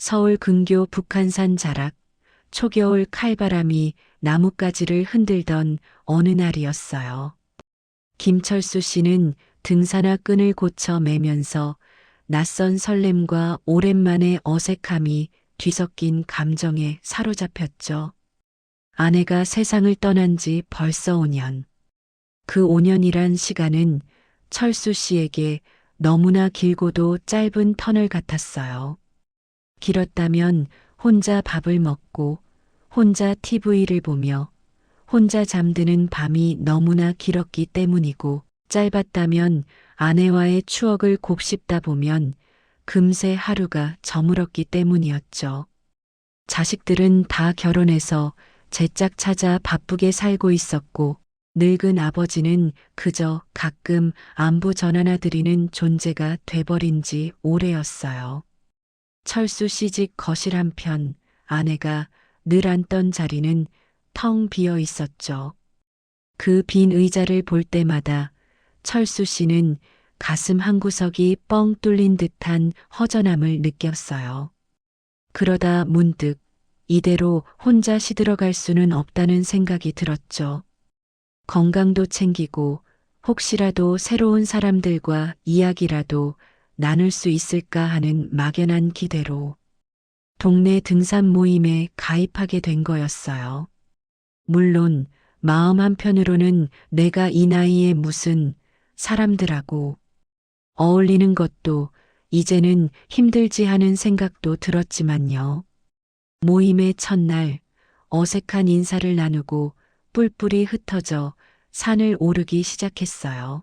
서울 근교 북한산 자락, 초겨울 칼바람이 나뭇가지를 흔들던 어느 날이었어요. 김철수 씨는 등산화 끈을 고쳐 매면서 낯선 설렘과 오랜만의 어색함이 뒤섞인 감정에 사로잡혔죠. 아내가 세상을 떠난 지 벌써 5년. 그 5년이란 시간은 철수 씨에게 너무나 길고도 짧은 터널 같았어요. 길었다면 혼자 밥을 먹고 혼자 TV를 보며 혼자 잠드는 밤이 너무나 길었기 때문이고, 짧았다면 아내와의 추억을 곱씹다 보면 금세 하루가 저물었기 때문이었죠. 자식들은 다 결혼해서 제 짝 찾아 바쁘게 살고 있었고, 늙은 아버지는 그저 가끔 안부 전하나 드리는 존재가 돼버린 지 오래였어요. 철수 시집 거실 한편 아내가 늘 앉던 자리는 텅 비어 있었죠. 그 빈 의자를 볼 때마다 철수 씨는 가슴 한구석이 뻥 뚫린 듯한 허전함을 느꼈어요. 그러다 문득 이대로 혼자 시들어갈 수는 없다는 생각이 들었죠. 건강도 챙기고 혹시라도 새로운 사람들과 이야기라도 나눌 수 있을까 하는 막연한 기대로 동네 등산 모임에 가입하게 된 거였어요. 물론 마음 한편으로는 내가 이 나이에 무슨 사람들하고 어울리는 것도 이제는 힘들지 하는 생각도 들었지만요. 모임의 첫날 어색한 인사를 나누고 뿔뿔이 흩어져 산을 오르기 시작했어요.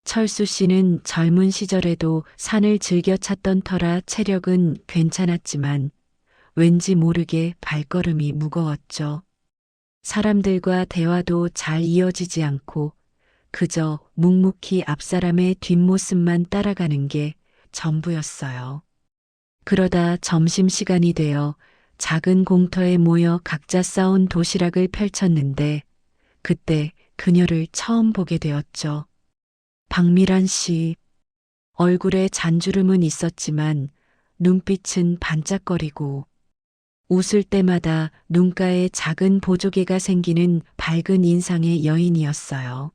철수 씨는 젊은 시절에도 산을 즐겨 찾던 터라 체력은 괜찮았지만 왠지 모르게 발걸음이 무거웠죠. 사람들과 대화도 잘 이어지지 않고 그저 묵묵히 앞사람의 뒷모습만 따라가는 게 전부였어요. 그러다 점심시간이 되어 작은 공터에 모여 각자 싸온 도시락을 펼쳤는데 그때 그녀를 처음 보게 되었죠. 박미란 씨. 얼굴에 잔주름은 있었지만 눈빛은 반짝거리고 웃을 때마다 눈가에 작은 보조개가 생기는 밝은 인상의 여인이었어요.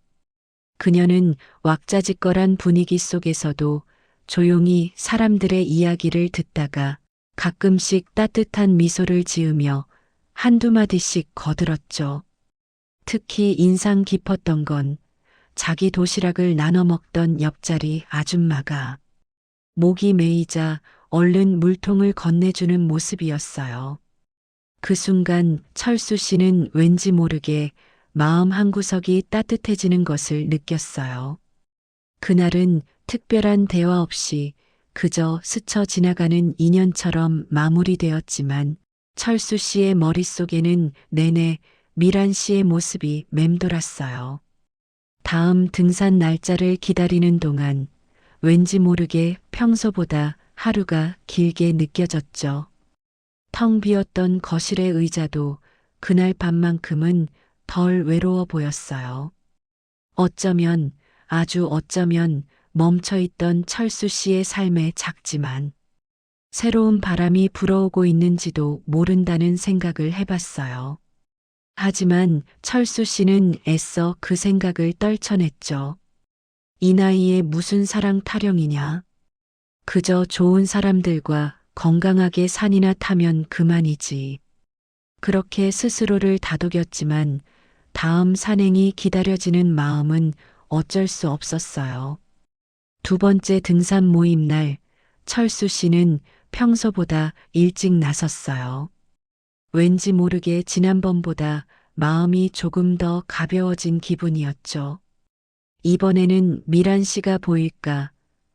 그녀는 왁자지껄한 분위기 속에서도 조용히 사람들의 이야기를 듣다가 가끔씩 따뜻한 미소를 지으며 한두 마디씩 거들었죠. 특히 인상 깊었던 건 자기 도시락을 나눠 먹던 옆자리 아줌마가 목이 메이자 얼른 물통을 건네주는 모습이었어요. 그 순간 철수 씨는 왠지 모르게 마음 한구석이 따뜻해지는 것을 느꼈어요. 그날은 특별한 대화 없이 그저 스쳐 지나가는 인연처럼 마무리되었지만 철수 씨의 머릿속에는 내내 미란 씨의 모습이 맴돌았어요. 다음 등산 날짜를 기다리는 동안 왠지 모르게 평소보다 하루가 길게 느껴졌죠. 텅 비었던 거실의 의자도 그날 밤만큼은 덜 외로워 보였어요. 어쩌면, 아주 어쩌면 멈춰있던 철수 씨의 삶에 작지만 새로운 바람이 불어오고 있는지도 모른다는 생각을 해봤어요. 하지만 철수 씨는 애써 그 생각을 떨쳐냈죠. 이 나이에 무슨 사랑 타령이냐. 그저 좋은 사람들과 건강하게 산이나 타면 그만이지. 그렇게 스스로를 다독였지만 다음 산행이 기다려지는 마음은 어쩔 수 없었어요. 두 번째 등산 모임 날 철수 씨는 평소보다 일찍 나섰어요. 왠지 모르게 지난번보다 마음이 조금 더 가벼워진 기분이었죠. 이번에는 미란 씨가 보일까,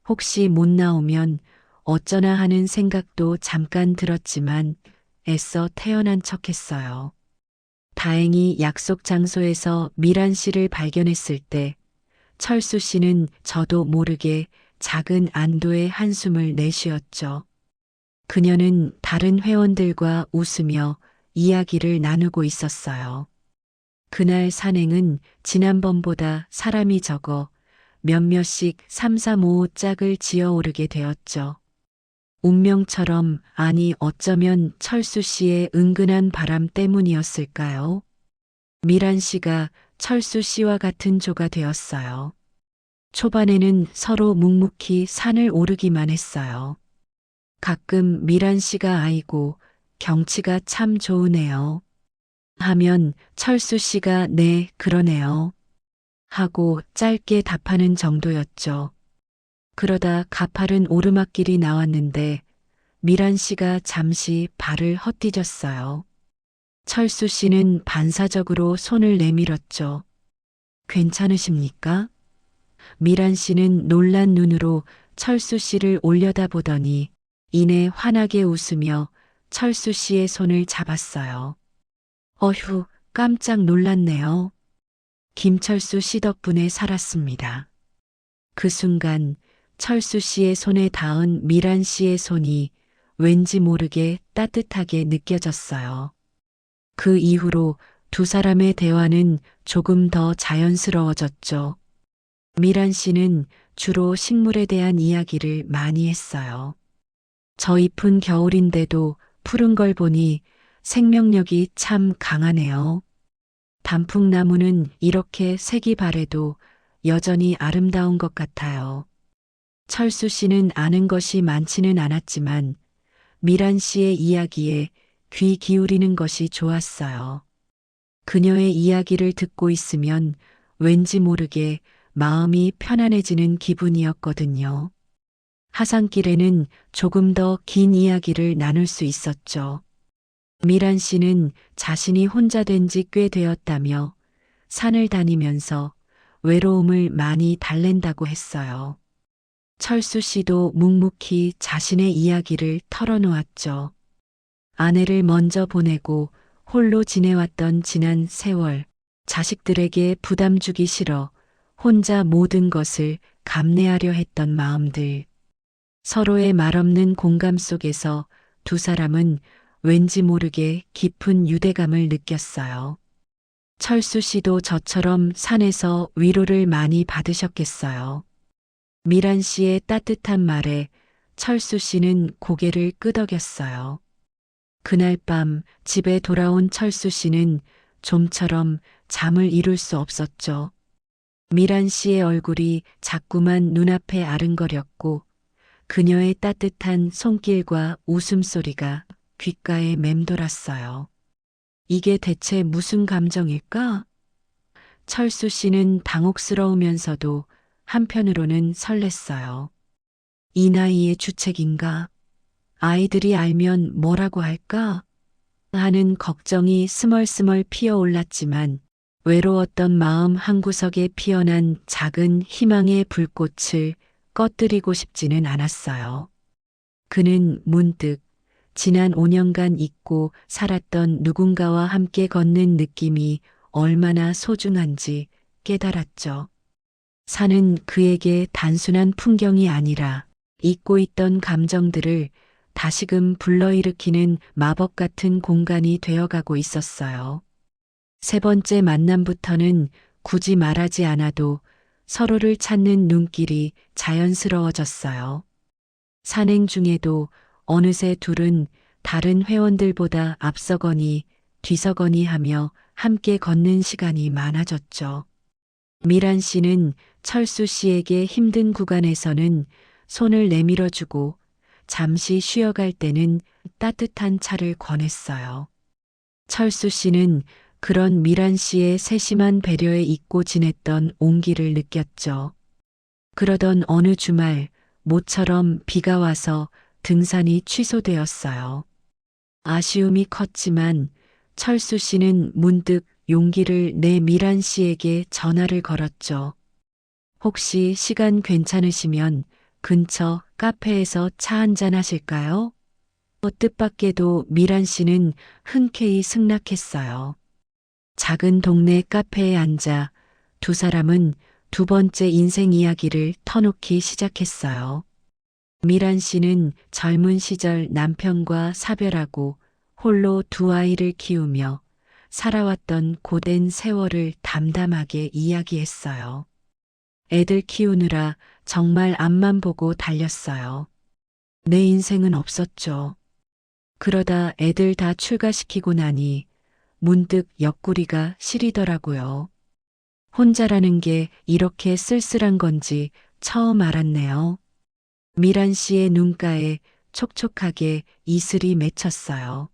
혹시 못 나오면 어쩌나 하는 생각도 잠깐 들었지만 애써 태어난 척했어요. 다행히 약속 장소에서 미란 씨를 발견했을 때 철수 씨는 저도 모르게 작은 안도의 한숨을 내쉬었죠. 그녀는 다른 회원들과 웃으며 이야기를 나누고 있었어요. 그날 산행은 지난번보다 사람이 적어 몇몇씩 3, 4, 5 짝을 지어 오르게 되었죠. 운명처럼, 아니 어쩌면 철수 씨의 은근한 바람 때문이었을까요? 미란 씨가 철수 씨와 같은 조가 되었어요. 초반에는 서로 묵묵히 산을 오르기만 했어요. 가끔 미란 씨가 아이고 경치가 참 좋으네요 하면 철수 씨가 네, 그러네요 하고 짧게 답하는 정도였죠. 그러다 가파른 오르막길이 나왔는데 미란 씨가 잠시 발을 헛디뎠어요. 철수 씨는 반사적으로 손을 내밀었죠. 괜찮으십니까? 미란 씨는 놀란 눈으로 철수 씨를 올려다보더니 이내 환하게 웃으며 철수 씨의 손을 잡았어요. 어휴, 깜짝 놀랐네요. 김철수 씨 덕분에 살았습니다. 그 순간 철수 씨의 손에 닿은 미란 씨의 손이 왠지 모르게 따뜻하게 느껴졌어요. 그 이후로 두 사람의 대화는 조금 더 자연스러워졌죠. 미란 씨는 주로 식물에 대한 이야기를 많이 했어요. 저 잎은 겨울인데도 푸른 걸 보니 생명력이 참 강하네요. 단풍나무는 이렇게 색이 바래도 여전히 아름다운 것 같아요. 철수 씨는 아는 것이 많지는 않았지만 미란 씨의 이야기에 귀 기울이는 것이 좋았어요. 그녀의 이야기를 듣고 있으면 왠지 모르게 마음이 편안해지는 기분이었거든요. 하산길에는 조금 더 긴 이야기를 나눌 수 있었죠. 미란 씨는 자신이 혼자 된 지 꽤 되었다며 산을 다니면서 외로움을 많이 달랜다고 했어요. 철수 씨도 묵묵히 자신의 이야기를 털어놓았죠. 아내를 먼저 보내고 홀로 지내왔던 지난 세월, 자식들에게 부담 주기 싫어 혼자 모든 것을 감내하려 했던 마음들. 서로의 말없는 공감 속에서 두 사람은 왠지 모르게 깊은 유대감을 느꼈어요. 철수 씨도 저처럼 산에서 위로를 많이 받으셨겠어요. 미란 씨의 따뜻한 말에 철수 씨는 고개를 끄덕였어요. 그날 밤 집에 돌아온 철수 씨는 좀처럼 잠을 이룰 수 없었죠. 미란 씨의 얼굴이 자꾸만 눈앞에 아른거렸고 그녀의 따뜻한 손길과 웃음소리가 귓가에 맴돌았어요. 이게 대체 무슨 감정일까? 철수 씨는 당혹스러우면서도 한편으로는 설렜어요. 이 나이에 주책인가? 아이들이 알면 뭐라고 할까? 하는 걱정이 스멀스멀 피어올랐지만 외로웠던 마음 한구석에 피어난 작은 희망의 불꽃을 꺼뜨리고 싶지는 않았어요. 그는 문득 지난 5년간 잊고 살았던 누군가와 함께 걷는 느낌이 얼마나 소중한지 깨달았죠. 산은 그에게 단순한 풍경이 아니라 잊고 있던 감정들을 다시금 불러일으키는 마법 같은 공간이 되어가고 있었어요. 세 번째 만남부터는 굳이 말하지 않아도 서로를 찾는 눈길이 자연스러워졌어요. 산행 중에도 어느새 둘은 다른 회원들보다 앞서거니 뒤서거니 하며 함께 걷는 시간이 많아졌죠. 미란 씨는 철수 씨에게 힘든 구간에서는 손을 내밀어주고 잠시 쉬어갈 때는 따뜻한 차를 권했어요. 철수 씨는 그런 미란 씨의 세심한 배려에 잊고 지냈던 온기를 느꼈죠. 그러던 어느 주말 모처럼 비가 와서 등산이 취소되었어요. 아쉬움이 컸지만 철수 씨는 문득 용기를 내 미란 씨에게 전화를 걸었죠. 혹시 시간 괜찮으시면 근처 카페에서 차 한잔 하실까요? 뜻밖에도 미란 씨는 흔쾌히 승낙했어요. 작은 동네 카페에 앉아 두 사람은 두 번째 인생 이야기를 터놓기 시작했어요. 미란 씨는 젊은 시절 남편과 사별하고 홀로 두 아이를 키우며 살아왔던 고된 세월을 담담하게 이야기했어요. 애들 키우느라 정말 앞만 보고 달렸어요. 내 인생은 없었죠. 그러다 애들 다 출가시키고 나니 문득 옆구리가 시리더라고요. 혼자라는 게 이렇게 쓸쓸한 건지 처음 알았네요. 미란 씨의 눈가에 촉촉하게 이슬이 맺혔어요.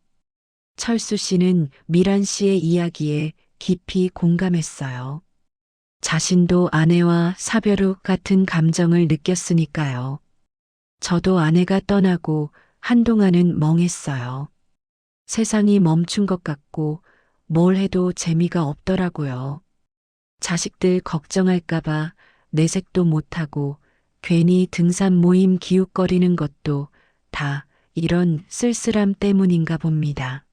철수 씨는 미란 씨의 이야기에 깊이 공감했어요. 자신도 아내와 사별 후 같은 감정을 느꼈으니까요. 저도 아내가 떠나고 한동안은 멍했어요. 세상이 멈춘 것 같고 뭘 해도 재미가 없더라고요. 자식들 걱정할까봐 내색도 못하고 괜히 등산 모임 기웃거리는 것도 다 이런 쓸쓸함 때문인가 봅니다.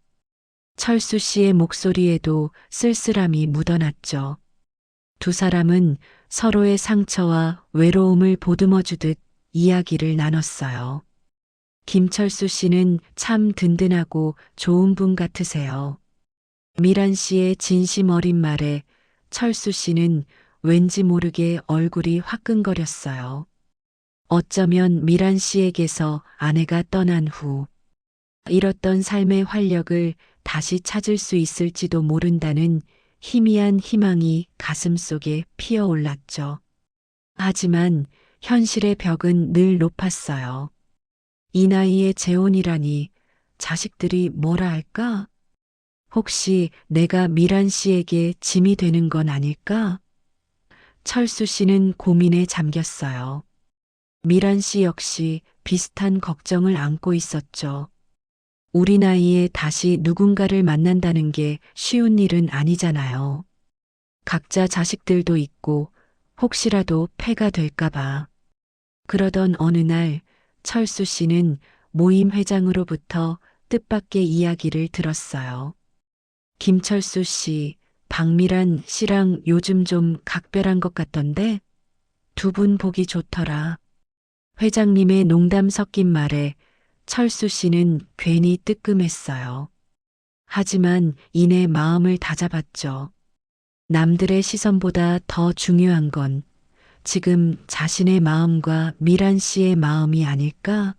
철수 씨의 목소리에도 쓸쓸함이 묻어났죠. 두 사람은 서로의 상처와 외로움을 보듬어 주듯 이야기를 나눴어요. 김철수 씨는 참 든든하고 좋은 분 같으세요. 미란 씨의 진심 어린 말에 철수 씨는 왠지 모르게 얼굴이 화끈거렸어요. 어쩌면 미란 씨에게서 아내가 떠난 후 잃었던 삶의 활력을 다시 찾을 수 있을지도 모른다는 희미한 희망이 가슴속에 피어올랐죠. 하지만 현실의 벽은 늘 높았어요. 이 나이에 재혼이라니 자식들이 뭐라 할까? 혹시 내가 미란 씨에게 짐이 되는 건 아닐까? 철수 씨는 고민에 잠겼어요. 미란 씨 역시 비슷한 걱정을 안고 있었죠. 우리 나이에 다시 누군가를 만난다는 게 쉬운 일은 아니잖아요. 각자 자식들도 있고 혹시라도 폐가 될까봐. 그러던 어느 날 철수 씨는 모임 회장으로부터 뜻밖의 이야기를 들었어요. 김철수 씨, 박미란 씨랑 요즘 좀 각별한 것 같던데? 두 분 보기 좋더라. 회장님의 농담 섞인 말에 철수 씨는 괜히 뜨끔했어요. 하지만 이내 마음을 다잡았죠. 남들의 시선보다 더 중요한 건 지금 자신의 마음과 미란 씨의 마음이 아닐까?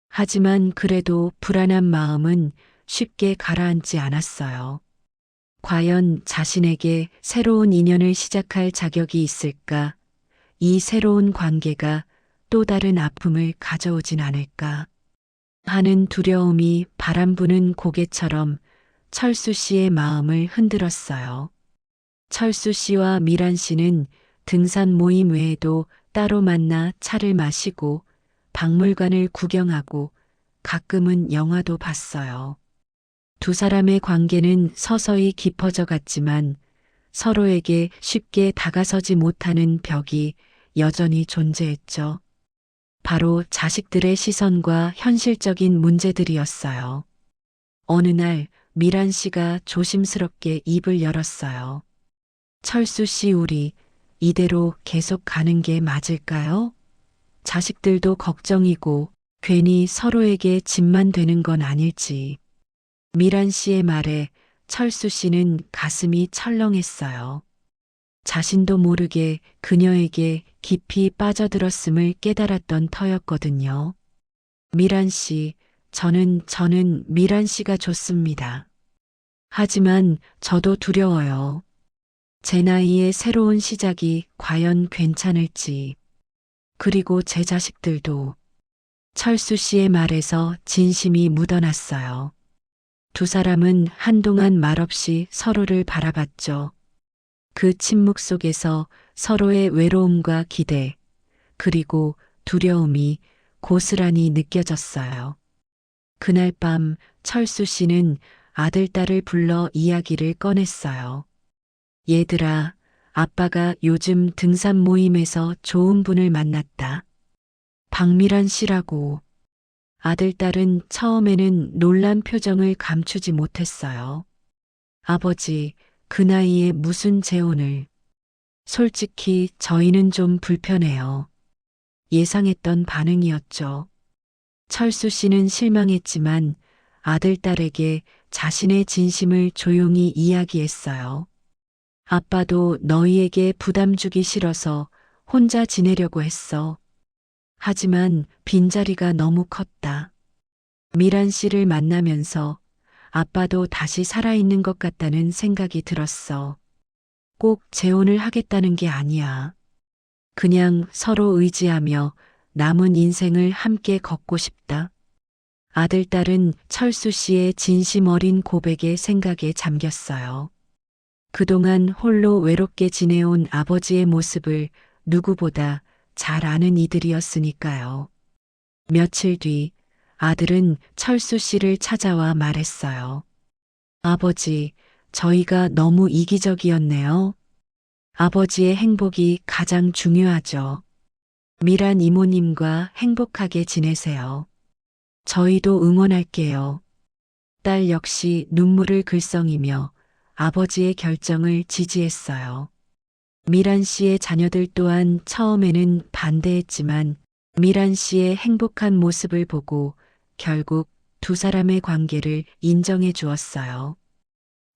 하지만 그래도 불안한 마음은 쉽게 가라앉지 않았어요. 과연 자신에게 새로운 인연을 시작할 자격이 있을까? 이 새로운 관계가 또 다른 아픔을 가져오진 않을까? 하는 두려움이 바람 부는 고개처럼 철수 씨의 마음을 흔들었어요. 철수 씨와 미란 씨는 등산 모임 외에도 따로 만나 차를 마시고 박물관을 구경하고 가끔은 영화도 봤어요. 두 사람의 관계는 서서히 깊어져 갔지만 서로에게 쉽게 다가서지 못하는 벽이 여전히 존재했죠. 바로 자식들의 시선과 현실적인 문제들이었어요. 어느 날 미란 씨가 조심스럽게 입을 열었어요. 철수 씨, 우리 이대로 계속 가는 게 맞을까요? 자식들도 걱정이고 괜히 서로에게 짐만 되는 건 아닐지. 미란 씨의 말에 철수 씨는 가슴이 철렁했어요. 자신도 모르게 그녀에게 깊이 빠져들었음을 깨달았던 터였거든요. 미란 씨, 저는 미란 씨가 좋습니다. 하지만 저도 두려워요. 제 나이에 새로운 시작이 과연 괜찮을지. 그리고 제 자식들도. 철수 씨의 말에서 진심이 묻어났어요. 두 사람은 한동안 말없이 서로를 바라봤죠. 그 침묵 속에서 서로의 외로움과 기대, 그리고 두려움이 고스란히 느껴졌어요. 그날 밤 철수 씨는 아들, 딸을 불러 이야기를 꺼냈어요. 얘들아, 아빠가 요즘 등산 모임에서 좋은 분을 만났다. 박미란 씨라고. 아들, 딸은 처음에는 놀란 표정을 감추지 못했어요. 아버지, 그 나이에 무슨 재혼을. 솔직히 저희는 좀 불편해요. 예상했던 반응이었죠. 철수 씨는 실망했지만 아들, 딸에게 자신의 진심을 조용히 이야기했어요. 아빠도 너희에게 부담 주기 싫어서 혼자 지내려고 했어. 하지만 빈자리가 너무 컸다. 미란 씨를 만나면서 아빠도 다시 살아있는 것 같다는 생각이 들었어. 꼭 재혼을 하겠다는 게 아니야. 그냥 서로 의지하며 남은 인생을 함께 걷고 싶다. 아들, 딸은 철수 씨의 진심 어린 고백에 생각에 잠겼어요. 그동안 홀로 외롭게 지내온 아버지의 모습을 누구보다 잘 아는 이들이었으니까요. 며칠 뒤 아들은 철수 씨를 찾아와 말했어요. 아버지, 저희가 너무 이기적이었네요. 아버지의 행복이 가장 중요하죠. 미란 이모님과 행복하게 지내세요. 저희도 응원할게요. 딸 역시 눈물을 글썽이며 아버지의 결정을 지지했어요. 미란 씨의 자녀들 또한 처음에는 반대했지만 미란 씨의 행복한 모습을 보고 결국 두 사람의 관계를 인정해 주었어요.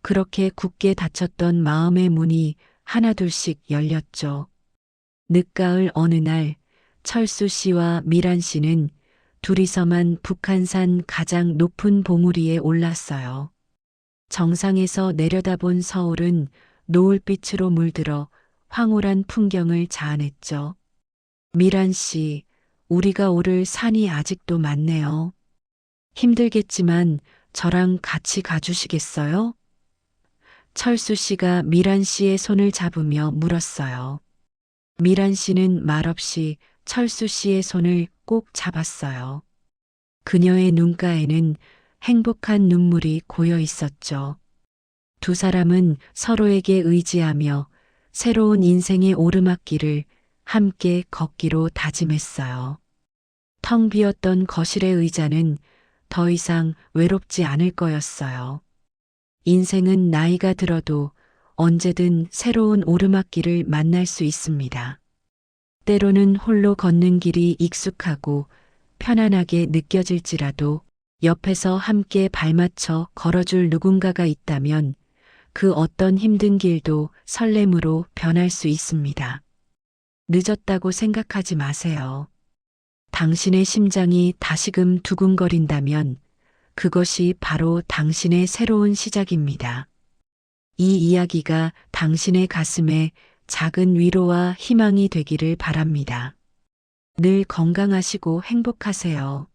그렇게 굳게 닫혔던 마음의 문이 하나둘씩 열렸죠. 늦가을 어느 날 철수 씨와 미란 씨는 둘이서만 북한산 가장 높은 봉우리에 올랐어요. 정상에서 내려다본 서울은 노을빛으로 물들어 황홀한 풍경을 자아냈죠. 미란 씨, 우리가 오를 산이 아직도 많네요. 힘들겠지만 저랑 같이 가주시겠어요? 철수 씨가 미란 씨의 손을 잡으며 물었어요. 미란 씨는 말없이 철수 씨의 손을 꼭 잡았어요. 그녀의 눈가에는 행복한 눈물이 고여 있었죠. 두 사람은 서로에게 의지하며 새로운 인생의 오르막길을 함께 걷기로 다짐했어요. 텅 비었던 거실의 의자는 더 이상 외롭지 않을 거였어요. 인생은 나이가 들어도 언제든 새로운 오르막길을 만날 수 있습니다. 때로는 홀로 걷는 길이 익숙하고 편안하게 느껴질지라도 옆에서 함께 발맞춰 걸어줄 누군가가 있다면 그 어떤 힘든 길도 설렘으로 변할 수 있습니다. 늦었다고 생각하지 마세요. 당신의 심장이 다시금 두근거린다면 그것이 바로 당신의 새로운 시작입니다. 이 이야기가 당신의 가슴에 작은 위로와 희망이 되기를 바랍니다. 늘 건강하시고 행복하세요.